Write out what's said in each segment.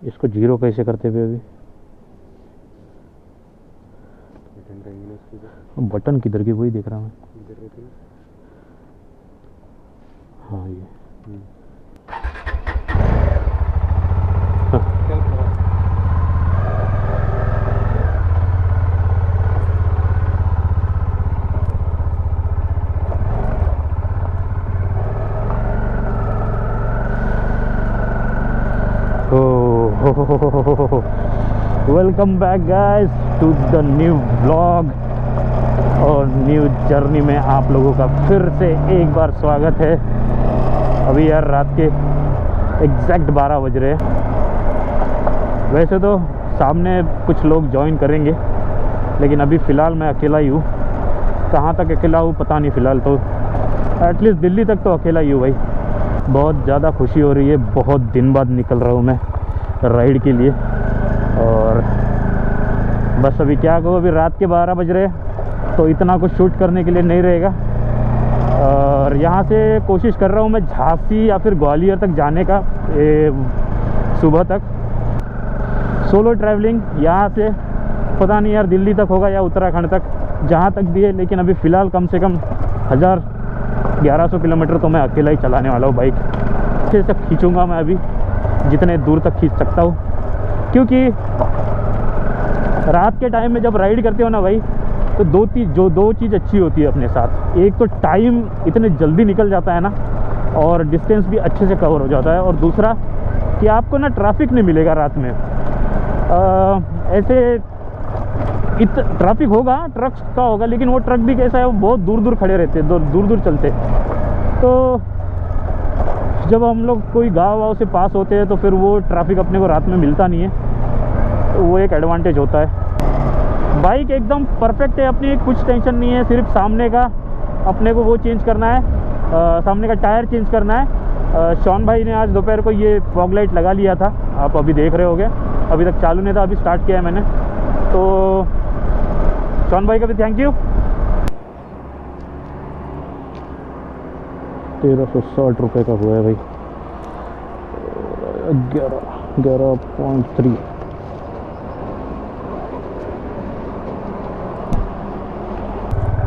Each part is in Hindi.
इसको 0 कैसे करते हुए अभी? बटन किधर की वही देख रहा हूँ। हाँ ये welcome back guys to the new vlog और न्यू जर्नी में आप लोगों का फिर से एक बार स्वागत है। अभी यार रात के एग्जैक्ट 12 बज रहे हैं। वैसे तो सामने कुछ लोग ज्वाइन करेंगे, लेकिन अभी फ़िलहाल मैं अकेला ही हूँ। कहाँ तक अकेला हूँ पता नहीं, फ़िलहाल तो एटलीस्ट दिल्ली तक तो अकेला ही हूँ भाई। बहुत ज़्यादा खुशी हो रही है, बहुत दिन बाद निकल रहा हूँ मैं राइड के लिए। और बस अभी क्या कहूँ, अभी रात के 12 बज रहे हैं तो इतना कुछ शूट करने के लिए नहीं रहेगा। और यहाँ से कोशिश कर रहा हूँ मैं झांसी या फिर ग्वालियर तक जाने का, सुबह तक सोलो ट्रैवलिंग। यहाँ से पता नहीं यार दिल्ली तक होगा या उत्तराखंड तक, जहाँ तक भी है। लेकिन अभी फ़िलहाल कम से कम 1100 किलोमीटर तो मैं अकेला ही चलाने वाला हूँ बाइक। अच्छे से खींचूँगा मैं अभी, जितने दूर तक खींच सकता हूँ। क्योंकि रात के टाइम में जब राइड करते हो ना भाई, तो दो चीज़ अच्छी होती है अपने साथ। एक तो टाइम इतने जल्दी निकल जाता है ना, और डिस्टेंस भी अच्छे से कवर हो जाता है। और दूसरा कि आपको ना ट्रैफिक नहीं मिलेगा रात में। ऐसे ट्रैफिक होगा, ट्रक का होगा, लेकिन वो ट्रक भी कैसा है, वो बहुत दूर दूर खड़े रहते हैं, दूर दूर चलते। तो जब हम लोग कोई गाँव वाँव से पास होते हैं तो फिर वो ट्रैफिक अपने को रात में मिलता नहीं है, तो वो एक एडवांटेज होता है। बाइक एकदम परफेक्ट है अपनी, कुछ टेंशन नहीं है। सिर्फ सामने का अपने को वो चेंज करना है, सामने का टायर चेंज करना है। शॉन भाई ने आज दोपहर को ये फॉग लाइट लगा लिया था, आप अभी देख रहे होगे। अभी तक चालू नहीं था, अभी स्टार्ट किया है मैंने। तो शॉन भाई का भी थैंक यू। 1360 रुपये का हुआ है भाई। 11.3।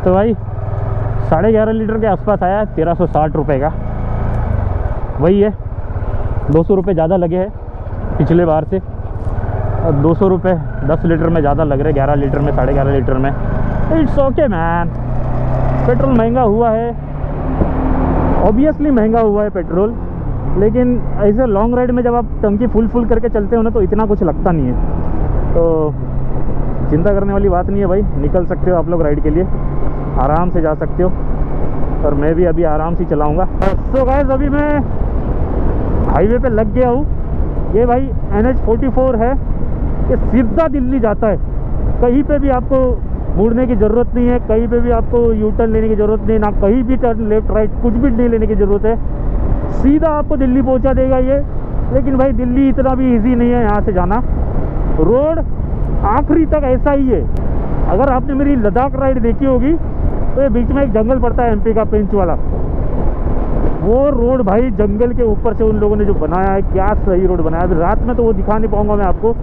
तो भाई 11.5 लीटर के आसपास आया, 1360 रुपये का। वही है, 200 रुपये ज़्यादा लगे हैं पिछले बार से। और 200 रुपये 10 लीटर में ज़्यादा लग रहे, 11 लीटर में, 11.5 लीटर में। It's okay man. पेट्रोल महंगा हुआ है, ऑब्वियसली महंगा हुआ है पेट्रोल, लेकिन ऐसे लॉन्ग राइड में जब आप टंकी फुल करके चलते हो ना, तो इतना कुछ लगता नहीं है। तो चिंता करने वाली बात नहीं है भाई, निकल सकते हो आप लोग राइड के लिए, आराम से जा सकते हो। और मैं भी अभी आराम से चलाऊँगा। सो गाइस, अभी मैं हाईवे पे लग गया हूँ। ये भाई NH44 है, ये सीधा दिल्ली जाता है। कहीं पे भी आपको मुड़ने की ज़रूरत नहीं है, कहीं पे भी आपको यू टर्न लेने की ज़रूरत नहीं है, ना कहीं भी टर्न लेफ्ट राइट कुछ भी नहीं लेने की ज़रूरत है। सीधा आपको दिल्ली पहुंचा देगा ये। लेकिन भाई दिल्ली इतना भी इजी नहीं है यहाँ से जाना। रोड आखिरी तक ऐसा ही है। अगर आपने मेरी लद्दाख राइड देखी होगी तो ये बीच में एक जंगल पड़ता है MP का, पेंच वाला। वो रोड भाई जंगल के ऊपर से उन लोगों ने जो बनाया है, क्या सही रोड बनाया है। रात में तो वो दिखा नहीं पाऊँगा मैं आपको।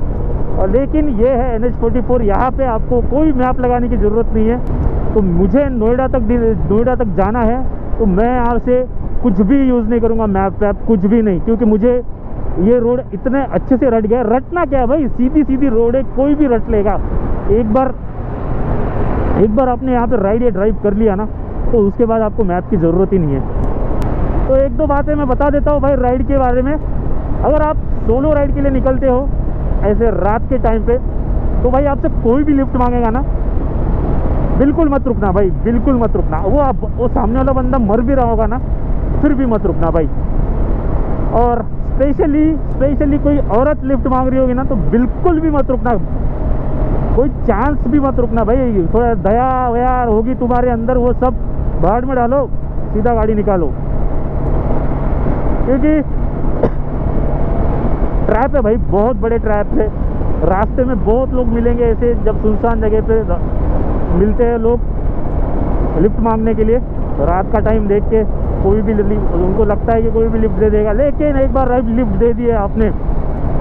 और लेकिन ये है NH44। यहाँ पे आपको कोई मैप लगाने की ज़रूरत नहीं है। तो मुझे नोएडा तक जाना है, तो मैं यहाँ से कुछ भी यूज़ नहीं करूँगा, मैप वैप कुछ भी नहीं। क्योंकि मुझे ये रोड इतने अच्छे से रट गया। रटना क्या है भाई, सीधी रोड है, कोई भी रट लेगा। एक बार आपने यहाँ पे राइड या ड्राइव कर लिया ना, तो उसके बाद आपको मैप की ज़रूरत ही नहीं है। तो एक दो बातें मैं बता देता हूँ भाई राइड के बारे में। अगर आप सोलो राइड के लिए निकलते हो ऐसे रात के टाइम पे, तो भाई आपसे कोई भी लिफ्ट मांगेगा ना, बिल्कुल मत रुकना भाई, बिल्कुल मत रुकना। वो सामने वाला बंदा मर भी रहा होगा ना, फिर भी मत रुकना भाई। और स्पेशली कोई औरत लिफ्ट मांग रही होगी ना, तो बिल्कुल भी मत रुकना, कोई चांस भी मत रुकना भाई। थोड़ा दया वया होगी तुम्हारे अंदर, वो सब भाड़ में डालो, सीधा गाड़ी निकालो। क्योंकि ट्रैप है भाई, बहुत बड़े ट्रैप है। रास्ते में बहुत लोग मिलेंगे ऐसे, जब सुनसान जगह पे मिलते हैं लोग लिफ्ट मांगने के लिए, रात का टाइम देख के कोई भी उनको लगता है कि कोई भी लिफ्ट दे देगा। लेकिन एक बार लिफ्ट दे दिए आपने,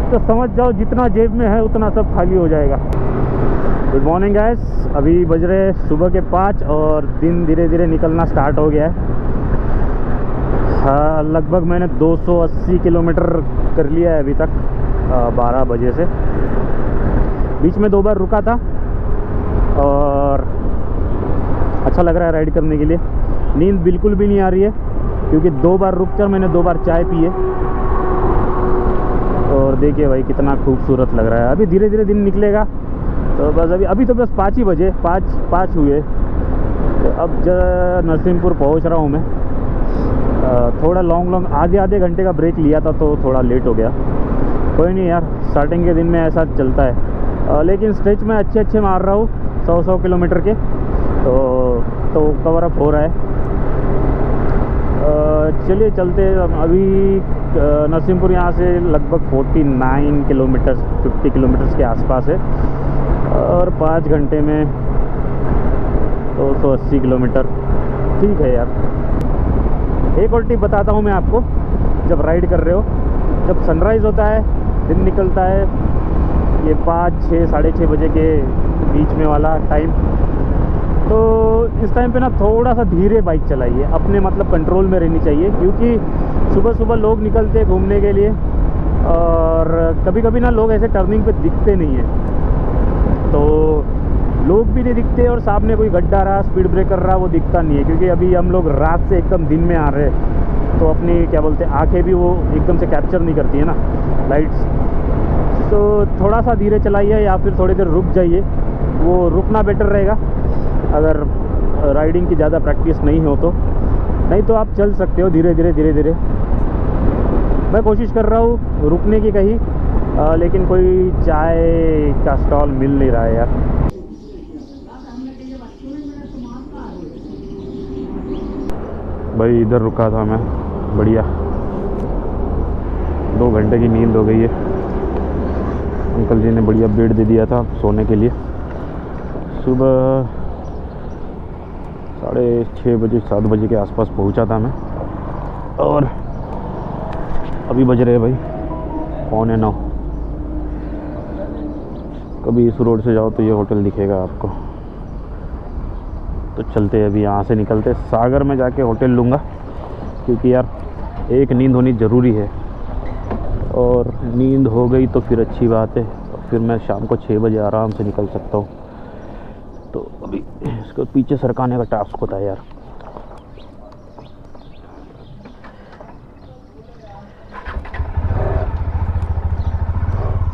तो समझ जाओ जितना जेब में है उतना सब खाली हो जाएगा। गुड मॉर्निंग गाइस, अभी बज रहे सुबह के 5 और दिन धीरे धीरे निकलना स्टार्ट हो गया है। हाँ, लगभग मैंने 280 किलोमीटर कर लिया है अभी तक 12 बजे से। बीच में 2 बार रुका था और अच्छा लग रहा है राइड करने के लिए। नींद बिल्कुल भी नहीं आ रही है क्योंकि 2 बार रुककर मैंने 2 बार चाय पी है। और देखिए भाई कितना खूबसूरत लग रहा है। अभी धीरे धीरे दिन निकलेगा तो बस अभी तो बस 5 ही बजे 5 हुए। तो अब नरसिंहपुर पहुंच रहा हूं मैं। थोड़ा लॉन्ग आधे घंटे का ब्रेक लिया था तो थोड़ा लेट हो गया। कोई नहीं यार, स्टार्टिंग के दिन में ऐसा चलता है। लेकिन स्ट्रेच में अच्छे मार रहा हूँ 100 किलोमीटर के, तो कवर अप हो रहा है। चलिए चलते। अभी नरसिंहपुर यहाँ से लगभग 49 किलोमीटर 50 किलोमीटर्स के आसपास है और 5 घंटे में 280 किलोमीटर। ठीक है यार। एक और टिप बताता हूँ मैं आपको, जब राइड कर रहे हो, जब सनराइज़ होता है, दिन निकलता है, ये 5, 6, साढ़े 6 बजे के बीच में वाला टाइम, तो इस टाइम पे ना थोड़ा सा धीरे बाइक चलाइए। अपने मतलब कंट्रोल में रहनी चाहिए क्योंकि सुबह सुबह लोग निकलते हैं घूमने के लिए और कभी कभी ना लोग ऐसे टर्निंग पे दिखते नहीं हैं। तो लोग भी नहीं दिखते और सामने कोई गड्ढा रहा, स्पीड ब्रेकर रहा, वो दिखता नहीं है क्योंकि अभी हम लोग रात से एकदम दिन में आ रहे हैं तो अपनी क्या बोलते हैं आँखें भी वो एकदम से कैप्चर नहीं करती है ना लाइट्स। तो थोड़ा सा धीरे चलाइए या फिर थोड़ी देर रुक जाइए, वो रुकना बेटर रहेगा अगर राइडिंग की ज़्यादा प्रैक्टिस नहीं हो तो। नहीं तो आप चल सकते हो धीरे धीरे। मैं कोशिश कर रहा हूँ रुकने की कहीं, लेकिन कोई चाय का स्टॉल मिल नहीं रहा है यार। भाई इधर रुका था मैं, बढ़िया 2 घंटे की नींद हो गई है। अंकल जी ने बढ़िया बेड दे दिया था सोने के लिए। सुबह 6:30 बजे 7 बजे के आसपास पहुंचा था मैं और अभी बज रहे भाई 8:45। कभी इस रोड से जाओ तो ये होटल दिखेगा आपको। तो चलते अभी यहाँ से निकलते, सागर में जाके होटल लूँगा क्योंकि यार एक नींद होनी ज़रूरी है और नींद हो गई तो फिर अच्छी बात है। फिर मैं शाम को 6 बजे आराम से निकल सकता हूँ। तो अभी इसको पीछे सरकाने का टास्क होता है यार।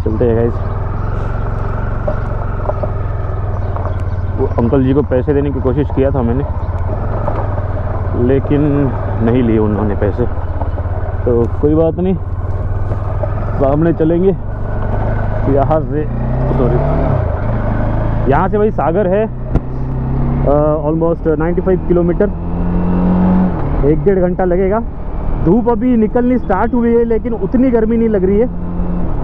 चलते हैं गाइस। वो अंकल जी को पैसे देने की कोशिश किया था मैंने, लेकिन नहीं लिए उन्होंने पैसे। तो कोई बात नहीं, सामने चलेंगे। यहाँ से यहाँ से भाई सागर है ऑलमोस्ट 95 किलोमीटर, 1-1.5 घंटा लगेगा। धूप अभी निकलनी स्टार्ट हुई है लेकिन उतनी गर्मी नहीं लग रही है,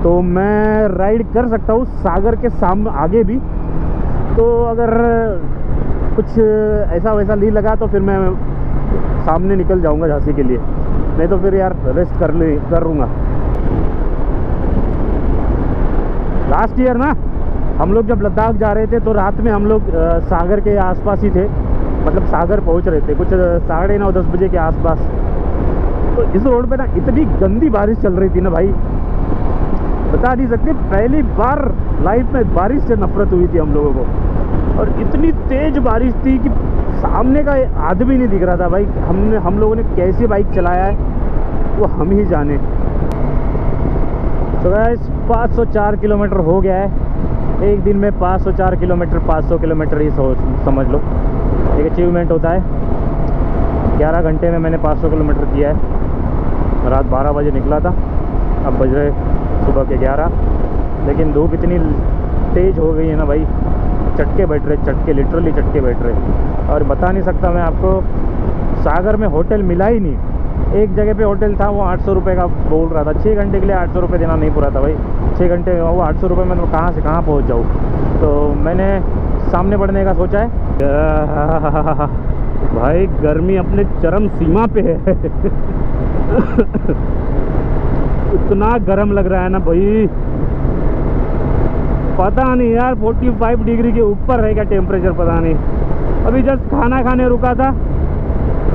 तो मैं राइड कर सकता हूँ सागर के सामने आगे भी। तो अगर कुछ ऐसा वैसा नहीं लगा तो फिर मैं सामने निकल जाऊँगा झांसी के लिए, नहीं तो फिर यार रेस्ट कर लूँगा। लास्ट ईयर ना हम लोग जब लद्दाख जा रहे थे तो रात में हम लोग सागर के आसपास ही थे, मतलब सागर पहुंच रहे थे कुछ 9:30-10 बजे के आसपास। तो इस रोड पे ना इतनी गंदी बारिश चल रही थी ना भाई, बता नहीं सकते। पहली बार लाइफ में बारिश से नफरत हुई थी हम लोगों को, और इतनी तेज बारिश थी कि सामने का आदमी नहीं दिख रहा था भाई। हम लोगों ने कैसे बाइक चलाया है वो हम ही जाने। तो गाइस 504 किलोमीटर हो गया है एक दिन में। 504 किलोमीटर 500 किलोमीटर ही समझ लो एक अचीवमेंट होता है। 11 घंटे में मैंने 500 किलोमीटर किया है। रात 12 बजे निकला था, अब बज रहे सुबह के 11। लेकिन धूप इतनी तेज़ हो गई है ना भाई, चटके बैठ रहे, लिटरली चटके बैठ रहे। और बता नहीं सकता मैं आपको, सागर में होटल मिला ही नहीं। एक जगह पे होटल था, वो 800 रुपये का बोल रहा था। 6 घंटे के लिए 800 रुपये देना नहीं पूरा था भाई। 6 घंटे में वो 800 रुपये में तो कहाँ से कहाँ पहुँच जाऊँ। तो मैंने सामने बढ़ने का सोचा है। भाई गर्मी अपने चरम सीमा पे है। इतना गर्म लग रहा है ना भाई, पता नहीं यार 45 डिग्री के ऊपर रहेगा टेम्परेचर, पता नहीं। अभी जस्ट खाना खाने रुका था,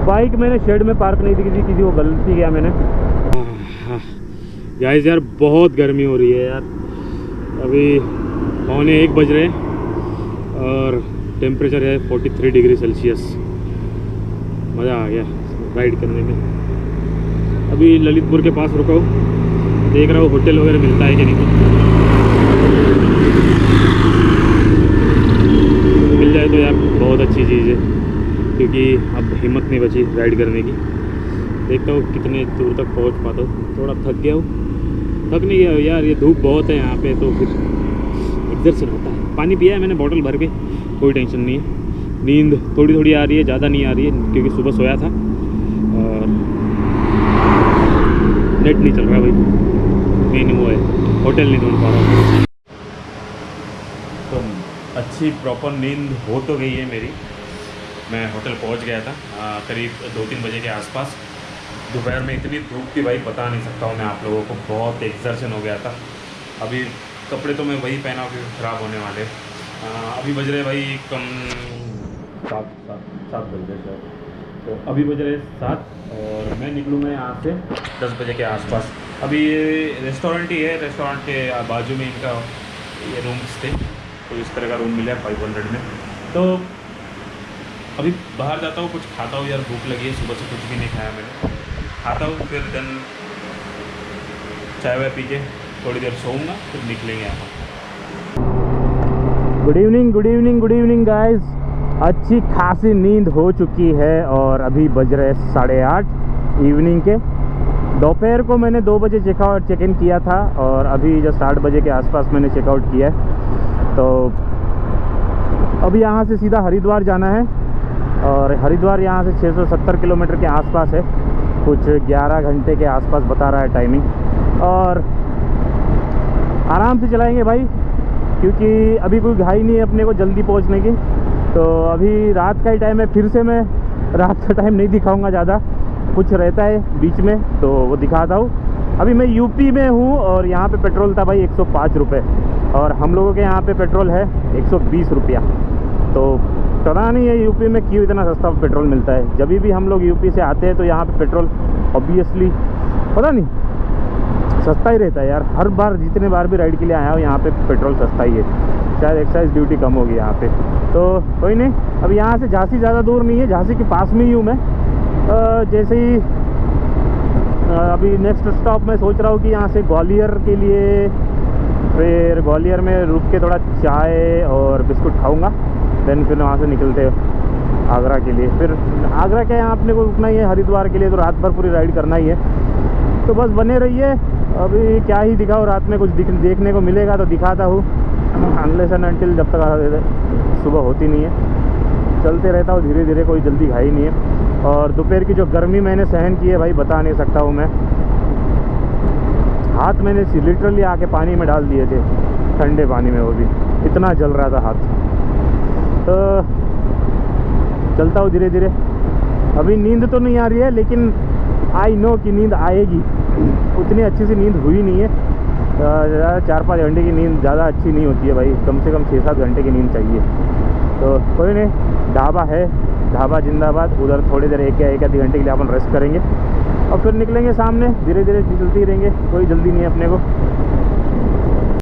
बाइक मैंने शेड में पार्क नहीं की थी, वो गलती किया मैंने। गाइस यार बहुत गर्मी हो रही है यार, अभी 1:45 बज रहे हैं और टेम्परेचर है 43 डिग्री सेल्सियस। मज़ा आ गया राइड करने में। अभी ललितपुर के पास रुका हूँ, देख रहा हूँ होटल वगैरह मिलता है कि नहीं, मिल जाए तो यार बहुत अच्छी चीज़ है, क्योंकि अब हिम्मत नहीं बची राइड करने की। देखता हूँ कितने दूर तक पहुँच पाता हूँ। थोड़ा थक गया हूँ, थक नहीं गया यार, ये धूप बहुत है यहाँ पे, तो फिर एक्सर्शन होता है। पानी पिया है मैंने बॉटल भर के, कोई टेंशन नहीं है। नींद थोड़ी थोड़ी आ रही है, ज़्यादा नहीं आ रही है, क्योंकि सुबह सोया था और नेट नहीं चल रहा भाई, मेन वो है, होटल नहीं ढूंढ पा रहा। तो अच्छी प्रॉपर नींद हो तो गई है मेरी। मैं होटल पहुंच गया था करीब 2-3 बजे के आसपास। दोपहर में इतनी धूप थी भाई, बता नहीं सकता हूँ मैं आप लोगों को, बहुत एक्सर्शन हो गया था। अभी कपड़े तो मैं वही पहना हूँ क्योंकि ख़राब होने वाले। अभी बज रहे भाई कम 7 बज रहे शायद, तो अभी बज रहे 7 और मैं निकलूँगा यहाँ से 10 बजे के आसपास। अभी ये रेस्टोरेंट ही है, रेस्टोरेंट के बाजू में इनका ये रूम्स थे, तो इस तरह का रूम मिला 500 में। तो अभी बाहर जाता हूँ, कुछ खाता हूँ यार, भूख लगी है, सुबह से कुछ भी नहीं खाया मैंने। खाता हूँ, फिर देन चाय वाय पी के थोड़ी देर सोऊंगा, फिर निकलेंगे यहाँ। Good evening, good evening, good evening guys. अच्छी खासी नींद हो चुकी है और अभी बज रहे 8:30 इवनिंग के। दोपहर को मैंने 2 बजे चेक इन किया था और अभी जस्ट 8 बजे के आसपास मैंने चेकआउट किया है। तो अभी यहाँ से सीधा हरिद्वार जाना है और हरिद्वार यहाँ से 670 किलोमीटर के आसपास है, कुछ 11 घंटे के आसपास बता रहा है टाइमिंग। और आराम से चलाएंगे भाई, क्योंकि अभी कोई घाई नहीं है अपने को जल्दी पहुँचने की। तो अभी रात का ही टाइम है, फिर से मैं रात का टाइम नहीं दिखाऊंगा ज़्यादा, कुछ रहता है बीच में तो वो दिखाता हूँ। अभी मैं यूपी में हूँ और यहाँ पे पेट्रोल था भाई 105 रुपये और हम लोगों के यहाँ पे पेट्रोल है 120 रुपया। तो पता नहीं है यूपी में क्यों इतना सस्ता पेट्रोल मिलता है। जब भी हम लोग यूपी से आते हैं तो यहाँ पे पेट्रोल ऑब्वियसली पता नहीं सस्ता ही रहता है यार। हर बार जितने बार भी राइड के लिए आया हूँ यहाँ पे पेट्रोल सस्ता ही है, शायद एक्साइज ड्यूटी कम होगी यहाँ पे। तो कोई नहीं, अब यहाँ से झांसी ज़्यादा दूर नहीं है, झांसी के पास में ही हूँ मैं। जैसे ही अभी नेक्स्ट स्टॉप मैं सोच रहा हूँ कि यहाँ से ग्वालियर के लिए, फिर ग्वालियर में रुक के थोड़ा चाय और बिस्कुट खाऊंगा, देन फिर वहाँ से निकलते आगरा के लिए। फिर आगरा के यहाँ अपने को रुकना ही है, हरिद्वार के लिए तो रात भर पूरी राइड करना ही है। तो बस बने रहिए, अभी क्या ही दिखाओ, रात में कुछ देखने को मिलेगा तो दिखाता हूँ, अनलेस एंड अनटिल जब तक सुबह होती नहीं है। चलते रहता हूँ धीरे धीरे, कोई जल्दी घाई नहीं है। और दोपहर की जो गर्मी मैंने सहन की है भाई बता नहीं सकता हूँ मैं। हाथ मैंने लिटरली आके पानी में डाल दिए थे, ठंडे पानी में, वो भी इतना जल रहा था हाथ। तो चलता हूँ धीरे धीरे। अभी नींद तो नहीं आ रही है, लेकिन आई नो कि नींद आएगी। उतनी अच्छी सी नींद हुई नहीं है, 4-5 घंटे की नींद ज़्यादा अच्छी नहीं होती है भाई, कम से कम 6-7 घंटे की नींद चाहिए। तो कोई नहीं, ढाबा है, ढाबा जिंदाबाद, उधर थोड़ी देर 1 या 1.5 घंटे के लिए अपन रेस्ट करेंगे और फिर निकलेंगे सामने, धीरे धीरे चलते ही रहेंगे, कोई जल्दी नहीं है अपने को।